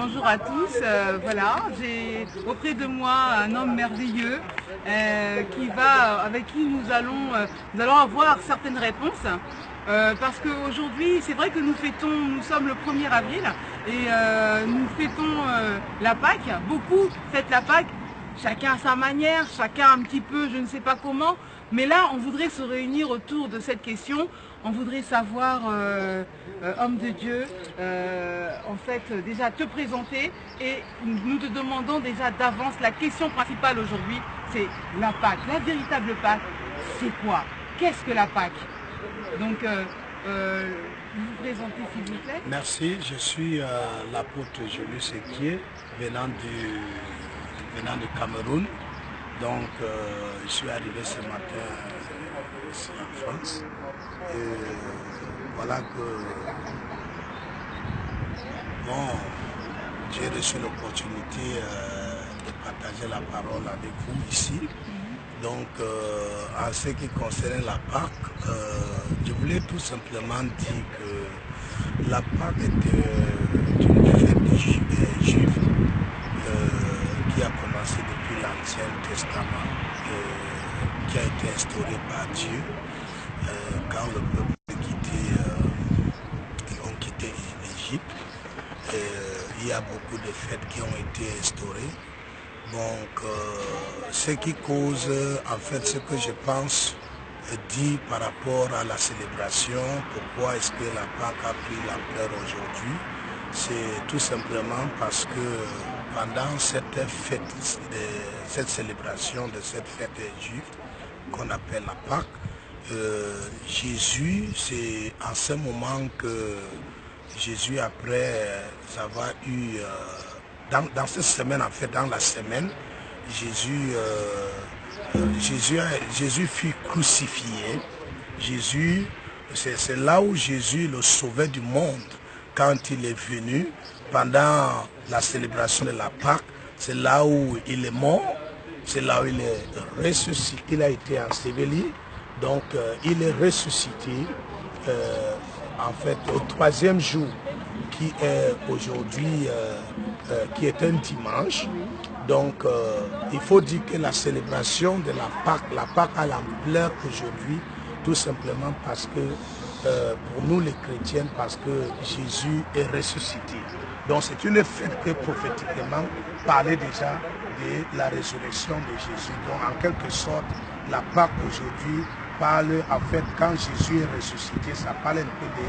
bonjour à tous. Voilà, j'ai auprès de moi un homme merveilleux avec qui nous allons avoir certaines réponses. Parce qu'aujourd'hui, c'est vrai que nous sommes le 1er avril et nous fêtons la Pâque. Beaucoup fêtent la Pâque, chacun à sa manière, chacun un petit peu, je ne sais pas comment. Mais là, on voudrait se réunir autour de cette question. On voudrait savoir, homme de Dieu, en fait, déjà te présenter. Et nous te demandons déjà d'avance, la question principale aujourd'hui, c'est la Pâque. La véritable Pâque, c'est quoi? Qu'est-ce que la Pâque? Donc, vous vous présentez s'il vous plaît. Merci, je suis l'apôtre Julius Equier, venant du Cameroun. Donc, je suis arrivé ce matin ici en France. Et voilà que j'ai reçu l'opportunité de partager la parole avec vous ici. Donc, en ce qui concerne la Pâque, je voulais tout simplement dire que la Pâque est une fête juive qui a commencé depuis l'Ancien Testament, qui a été instaurée par Dieu quand le peuple ont quitté l'Égypte. Il y a beaucoup de fêtes qui ont été instaurées. Donc, ce qui cause, en fait, ce que je pense dire par rapport à la célébration, pourquoi est-ce que la Pâque a pris l'ampleur aujourd'hui, c'est tout simplement parce que pendant cette fête, cette célébration de cette fête juive qu'on appelle la Pâque, Jésus, c'est en ce moment que Jésus, après avoir eu... Dans cette semaine, en fait, dans la semaine, Jésus fut crucifié. Jésus, c'est là où Jésus, le sauveur du monde, quand il est venu, pendant la célébration de la Pâque, c'est là où il est mort, c'est là où il est ressuscité, il a été enseveli, donc il est ressuscité, en fait, au 3e jour, qui est aujourd'hui, qui est un dimanche. Donc, il faut dire que la célébration de la Pâque a l'ampleur aujourd'hui, tout simplement parce que, pour nous les chrétiens, parce que Jésus est ressuscité. Donc, c'est une fête que prophétiquement parlait déjà de la résurrection de Jésus. Donc, en quelque sorte, la Pâque aujourd'hui parle, en fait, quand Jésus est ressuscité, ça parle un peu de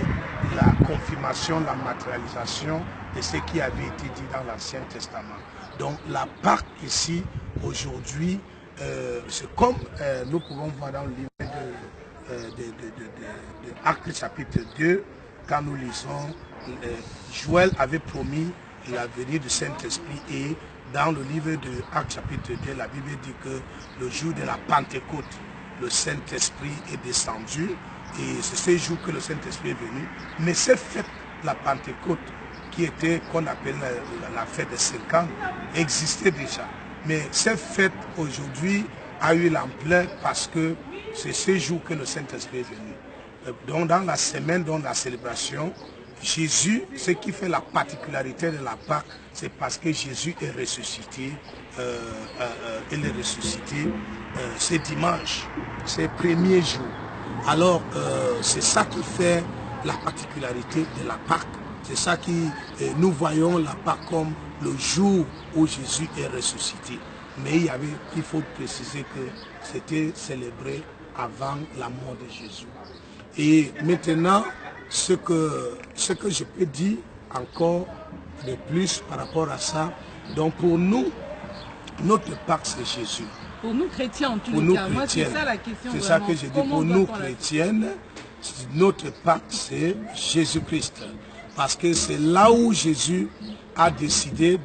la confirmation, la matérialisation de ce qui avait été dit dans l'Ancien Testament. Donc la Pâque ici, aujourd'hui, c'est comme nous pouvons voir dans le livre de Actes chapitre 2, quand nous lisons, Joël avait promis la venue du Saint-Esprit, et dans le livre de Actes chapitre 2, la Bible dit que le jour de la Pentecôte, le Saint-Esprit est descendu, et c'est ce jour que le Saint-Esprit est venu. Mais cette fête, la Pentecôte, qui était, qu'on appelle la fête des 5 ans, existait déjà. Mais cette fête aujourd'hui a eu l'ampleur parce que c'est ce jour que le Saint-Esprit est venu. Donc dans la semaine, dans la célébration, Jésus, ce qui fait la particularité de la Pâque, c'est parce que Jésus est ressuscité. Il est ressuscité ce dimanche, ce premier jour. Alors, c'est ça qui fait la particularité de la Pâque. C'est ça qui, nous voyons la Pâque comme le jour où Jésus est ressuscité. Mais il faut préciser que c'était célébré avant la mort de Jésus. Et maintenant, ce que je peux dire encore de plus par rapport à ça, donc pour nous, notre Pâque c'est Jésus. Pour nous chrétiens en tout cas, moi c'est ça la question. C'est ça que je dis, pour nous chrétiennes, notre Pâque c'est Jésus-Christ. Parce que c'est là où Jésus a décidé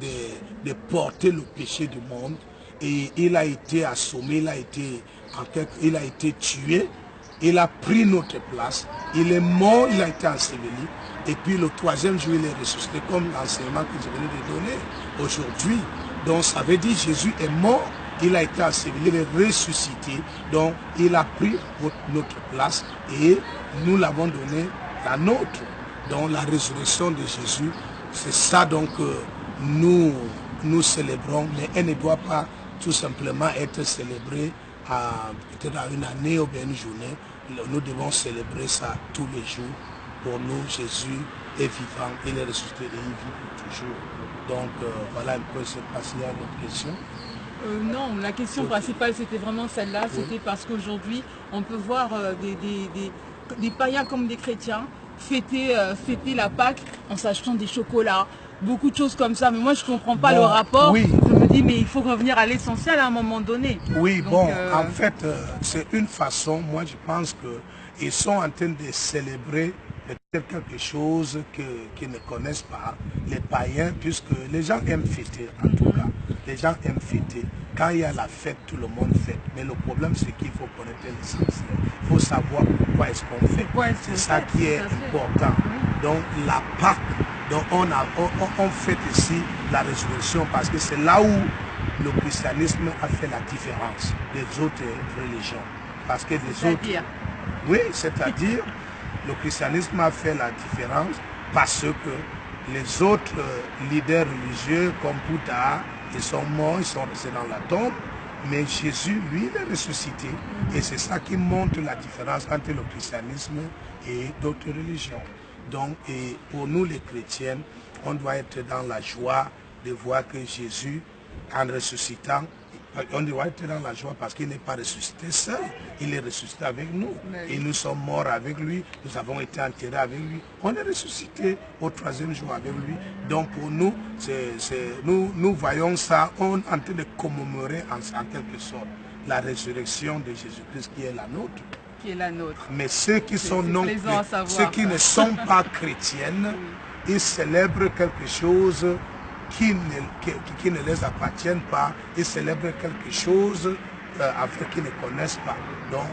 de porter le péché du monde. Et il a été assommé, il a été tué. Il a pris notre place. Il est mort, il a été enseveli. Et puis le 3e jour, il est ressuscité, comme l'enseignement que je venais de donner aujourd'hui. Donc ça veut dire Jésus est mort, il a été enseveli, il est ressuscité. Donc il a pris notre place et nous l'avons donné la nôtre. Donc la résurrection de Jésus, c'est ça donc nous célébrons, mais elle ne doit pas tout simplement être célébrée peut-être à une année ou bien une journée. Nous devons célébrer ça tous les jours. Pour nous, Jésus est vivant, il est ressuscité et il vit pour toujours. Donc voilà un peu ce qu'il y a d'autres questions. Non, la question principale c'était vraiment celle-là, c'était parce qu'aujourd'hui on peut voir des païens comme des chrétiens fêter la Pâque en s'achetant des chocolats, beaucoup de choses comme ça, mais moi je ne comprends pas le rapport. Oui. Je me dis mais il faut revenir à l'essentiel à un moment donné. Oui, donc, en fait c'est une façon, moi je pense qu'ils sont en train de célébrer peut-être quelque chose qu'ils ne connaissent pas, les païens, puisque les gens aiment fêter en tout cas. Les gens aiment fêter. Quand il y a la fête, tout le monde fête. Mais le problème, c'est qu'il faut connaître l'essentiel. Il faut savoir pourquoi est-ce qu'on fait. C'est ça qui est important. Donc la Pâque, donc on fête ici la résurrection parce que c'est là où le christianisme a fait la différence des autres religions. Parce que les autres... Oui, c'est-à-dire, le christianisme a fait la différence parce que les autres leaders religieux comme Bouddha, ils sont morts, ils sont restés dans la tombe, mais Jésus, lui, il est ressuscité. Et c'est ça qui montre la différence entre le christianisme et d'autres religions. Donc, et pour nous les chrétiens, on doit être dans la joie de voir que Jésus, en ressuscitant, on doit être dans la joie parce qu'il n'est pas ressuscité seul, il est ressuscité avec nous. Et nous sommes morts avec lui, nous avons été enterrés avec lui. On est ressuscité au 3e jour avec lui. Donc pour nous, nous voyons ça, on est en train de commémorer en quelque sorte la résurrection de Jésus-Christ qui est la nôtre. Qui est la nôtre. Mais ceux qui sont non, ceux qui ne sont pas chrétiennes, ils célèbrent quelque chose qui ne les appartiennent pas, ils célèbrent quelque chose afin qu'ils ne connaissent pas. Donc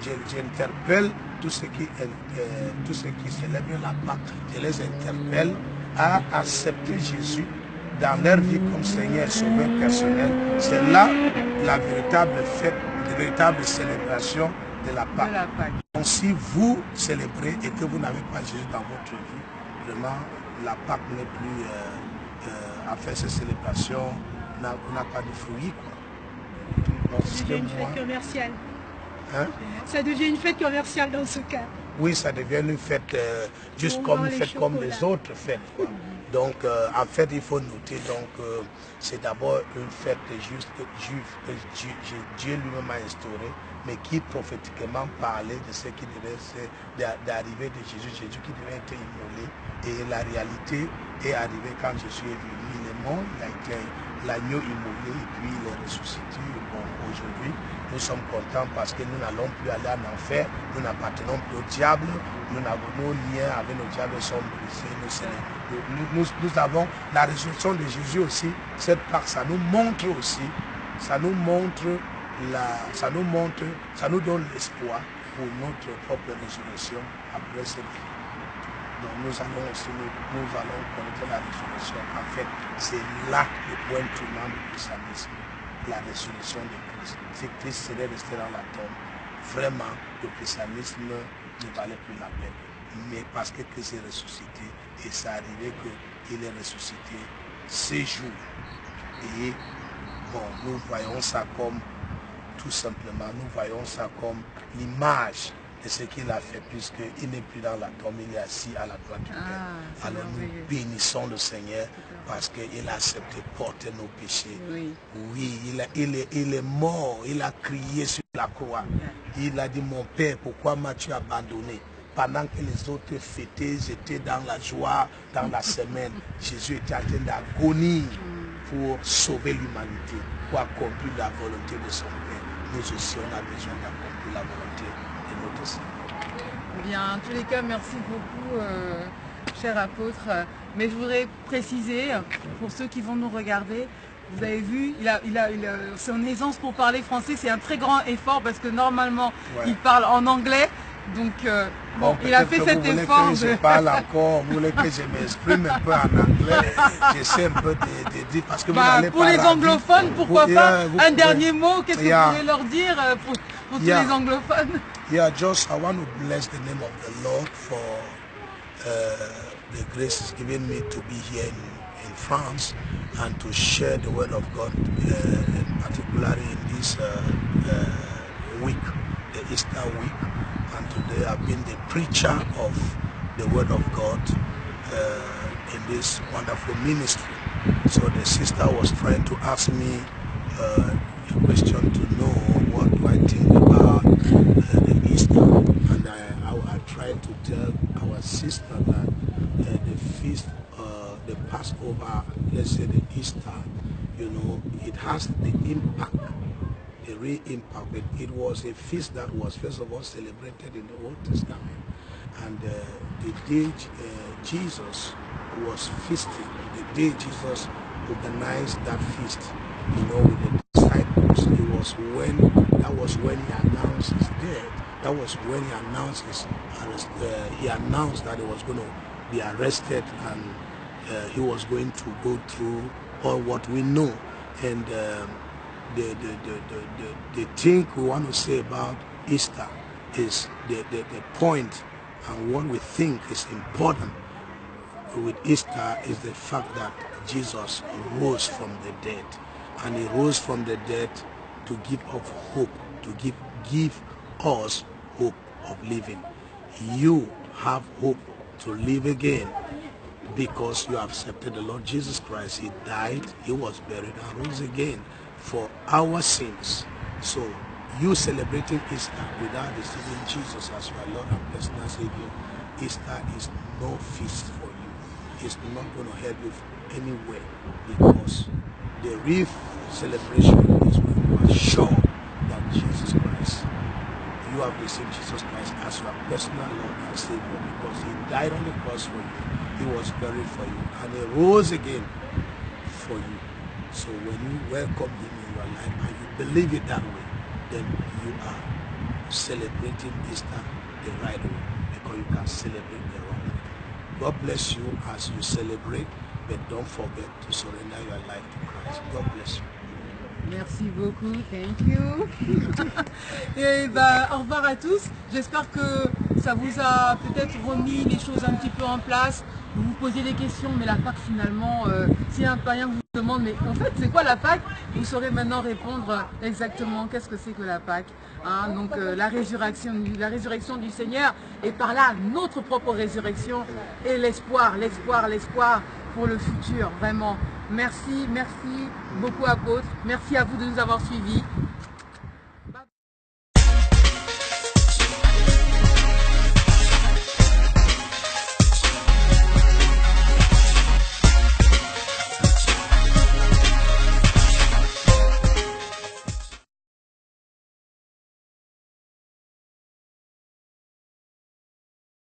j'interpelle tous ceux qui célèbrent la Pâque, je les interpelle à accepter Jésus dans leur vie comme Seigneur et Sauveur personnel. C'est là la véritable fête, la véritable célébration de la Pâque. Donc si vous célébrez et que vous n'avez pas Jésus dans votre vie, vraiment la Pâque n'est plus... à faire ces célébrations n'a pas de fruits. Ça devient une fête commerciale. Hein? Ça devient une fête commerciale dans ce cas. Oui, ça devient une fête juste comme une fête comme les autres fêtes. Quoi. Donc, en fait, il faut noter c'est d'abord une fête juste que Dieu lui-même a instaurée, mais qui prophétiquement parlait de ce qui devait d'arriver de Jésus, Jésus qui devait être immolé. Et la réalité est arrivée quand Jésus est venu. Il est mort, il a été l'agneau immolé et puis il est ressuscité. Bon, aujourd'hui, nous sommes contents parce que nous n'allons plus aller en enfer, nous n'appartenons plus au diable, nos liens avec le diable sont brisés. Nous avons la résurrection de Jésus aussi, cette part, ça nous montre aussi, ça nous donne l'espoir pour notre propre résurrection après cette vie. Donc nous allons connaître la résurrection. En fait, c'est là le point tournant du christianisme, la résurrection de Christ. Si Christ serait resté dans la tombe, vraiment, le christianisme ne valait plus la peine. Mais parce que Christ est ressuscité, et c'est arrivé qu'il est ressuscité 6 jours. Et bon, nous voyons ça comme, tout simplement, nous voyons ça comme l'image de ce qu'il a fait, puisqu'il n'est plus dans la tombe, il est assis à la droite du Père. Alors nous bénissons le Seigneur parce qu'il a accepté porter nos péchés. Oui, il est mort, il a crié sur la croix. Il a dit, mon Père, pourquoi m'as-tu abandonné? Pendant que les autres fêtaient, j'étais dans la joie, dans la semaine. Jésus était en train d'agonie pour sauver l'humanité, pour accomplir la volonté de son Père. Nous aussi, on a besoin d'accomplir la volonté de notre Seigneur. Bien, en tous les cas, merci beaucoup, cher apôtre. Mais je voudrais préciser, pour ceux qui vont nous regarder, vous avez vu, son aisance pour parler français, c'est un très grand effort parce que normalement, il parle en anglais. Donc, bon, il a fait cet effort. Que je parle encore, vous voulez que je m'exprime un peu en anglais, j'essaie un peu de dire, parce que vous n'allez pour les anglophones, pourquoi pas un dernier mot, qu'est-ce que vous voulez leur dire pour tous les anglophones? Yeah, just I want to bless the name of the Lord for the grace He's given me to be here in France and to share the word of God, particularly in this week, the Easter week. And today I've been the preacher of the word of God in this wonderful ministry. So the sister was trying to ask me a question to know what do I think about the Easter, and I tried to tell our sister that the feast, the Passover, let's say the Easter, you know, it has the impact, the real impact. It was a feast that was first of all celebrated in the Old Testament, and the day Jesus was feasting, the day Jesus organized that feast, you know, with the disciples, that was when he announced his death. That was when he announced he announced that he was going to be arrested, and he was going to go through all what we know. And the thing we want to say about Easter is the point, and what we think is important with Easter is the fact that Jesus rose from the dead, and he rose from the dead to give us hope, to give us hope of living. You have hope to live again because you have accepted the Lord Jesus Christ. He died, he was buried, and rose again for our sins. So you celebrating Easter without receiving Jesus as your Lord and personal Savior, Easter is no feast for you. It's not going to help you anywhere, because the real celebration is when you are sure that Jesus Christ, you have received Jesus Christ as your personal Lord and Savior, because he died on the cross for you, he was buried for you, and he rose again for you. So when you welcome him in your life and you believe it that way, then you are celebrating Easter the right way, because you can celebrate the wrong way. God bless you as you celebrate, but don't forget to surrender your life to Christ. God bless you. Merci beaucoup, thank you. Et ben, au revoir à tous. J'espère que ça vous a peut-être remis les choses un petit peu en place. Vous vous posiez des questions, mais la Pâque finalement, si un païen vous demande, mais en fait c'est quoi la Pâque? Vous saurez maintenant répondre exactement qu'est-ce que c'est que la Pâque. Hein? Donc la résurrection du Seigneur, et par là notre propre résurrection et l'espoir pour le futur, vraiment. Merci beaucoup apôtre, merci à vous de nous avoir suivis.